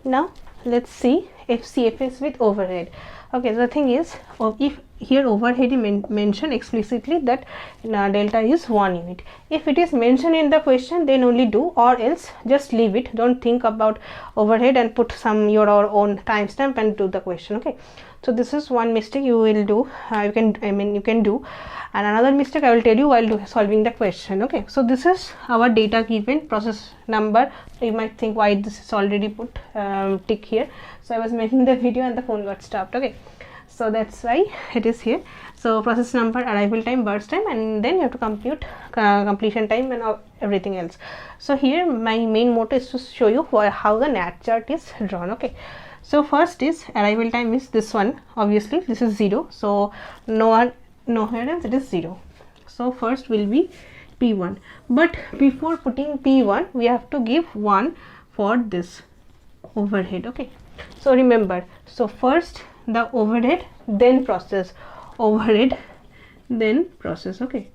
Now let's see FCFS with overhead. Okay, the thing is, if here overhead is mentioned explicitly that delta is 1 unit. If it is mentioned in the question, then only do, or else just leave it. Don't think about overhead and put some your own timestamp and do the question. Okay, so this is one mistake you will do. You can do, and another mistake I will tell you while solving the question. Okay, so this is our data given, process number. You might think why this is already put tick here. So I was making the video and the phone got stopped. Okay, so that's why it is here. So process number, arrival time, burst time, and then you have to compute completion time and everything else. So here my main motto is to show you how the NAT chart is drawn. Okay, so first is arrival time is this one. Obviously this is 0, so nowhere else it is 0. So first will be P1, but before putting P1 we have to give 1 for this overhead. Okay, so remember, so first the overhead, then process, overhead, then process. Okay,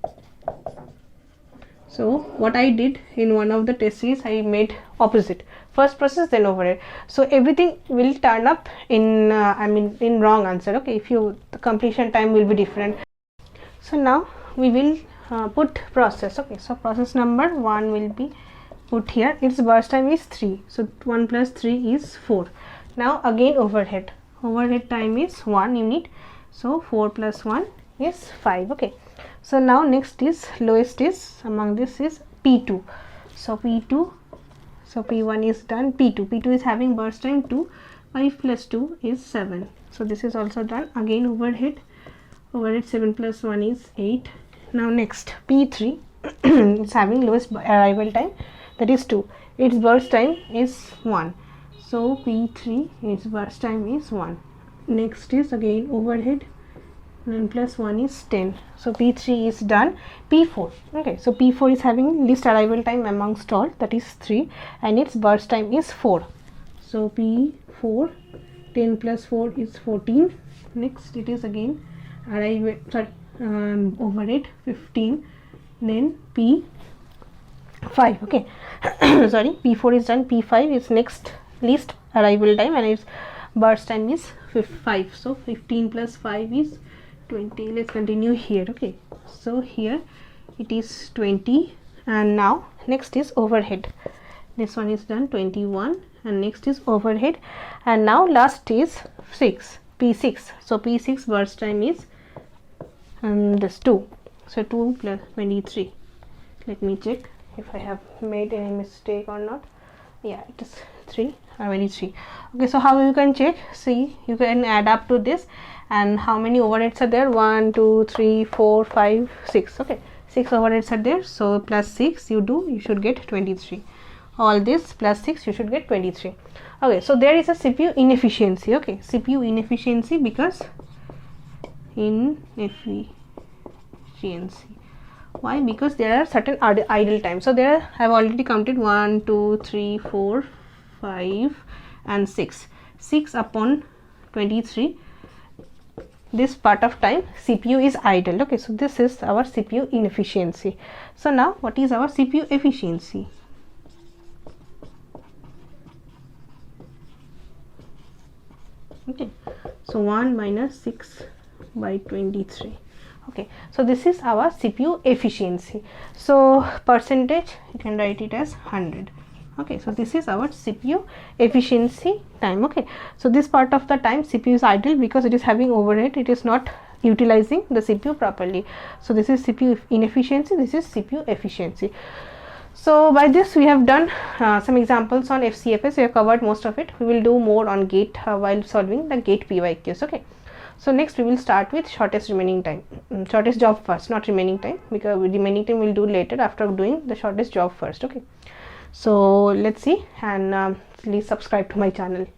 so what I did in one of the test series, I made opposite, first process then overhead. So everything will turn up in in wrong answer. Okay, if you, the completion time will be different. So now we will put process. Okay, so process number 1 will be put here. Its burst time is 3, so 1 plus 3 is 4. Now again overhead time is 1 unit, so 4 plus 1 is 5. Okay, so now next is lowest is among this is P2. So P2, so P1 is done. P2 is having burst time 2, 5 plus 2 is 7, so this is also done. Again overhead 7 plus 1 is 8. Now next P3 it's having lowest arrival time, that is 2, its burst time is 1, so P3 its burst time is 1. Next is again overhead, 9 plus 1 is 10, so P3 is done. P4, okay, so P4 is having least arrival time amongst all, that is 3, and its burst time is 4, so P4, 10 plus 4 is 14. Next it is again overhead 15, then P5. Okay, sorry, P4 is done. P5 is next least arrival time and its burst time is 5, so 15 plus 5 is 20. Let's continue here. Okay, so here it is 20, and now next is overhead. This one is done, 21, and next is overhead, and now last is 6, P6. So P6 burst time is this 2, so 2 plus 23. Let me check if I have made any mistake or not. Yeah, it is 3 or 23. Okay, so how you can check? See, you can add up to this, and how many overheads are there? 1 2 3 4 5 6. Okay, 6 overheads are there, so plus 6 you should get 23. All this plus 6 you should get 23. Okay, so there is a CPU inefficiency. Okay, CPU inefficiency because inefficiency. Why? Because there are certain idle times. So there I have already counted 1 2 3 4 5 and 6 upon 23. This part of time CPU is idle. Okay, so this is our CPU inefficiency. So now what is our CPU efficiency? Okay, so 1 minus 6 by 23. Okay, so this is our CPU efficiency. So percentage you can write it as 100. Okay, so this is our CPU efficiency time. Okay, so this part of the time CPU is idle because it is having overhead, it is not utilizing the CPU properly. So this is CPU inefficiency, this is CPU efficiency. So by this we have done some examples on FCFS. We have covered most of it. We will do more on gate while solving the gate PYQs. Okay, so next we will start with shortest remaining time, shortest job first, not remaining time, because remaining time we will do later after doing the shortest job first. Okay, so let's see, and please subscribe to my channel.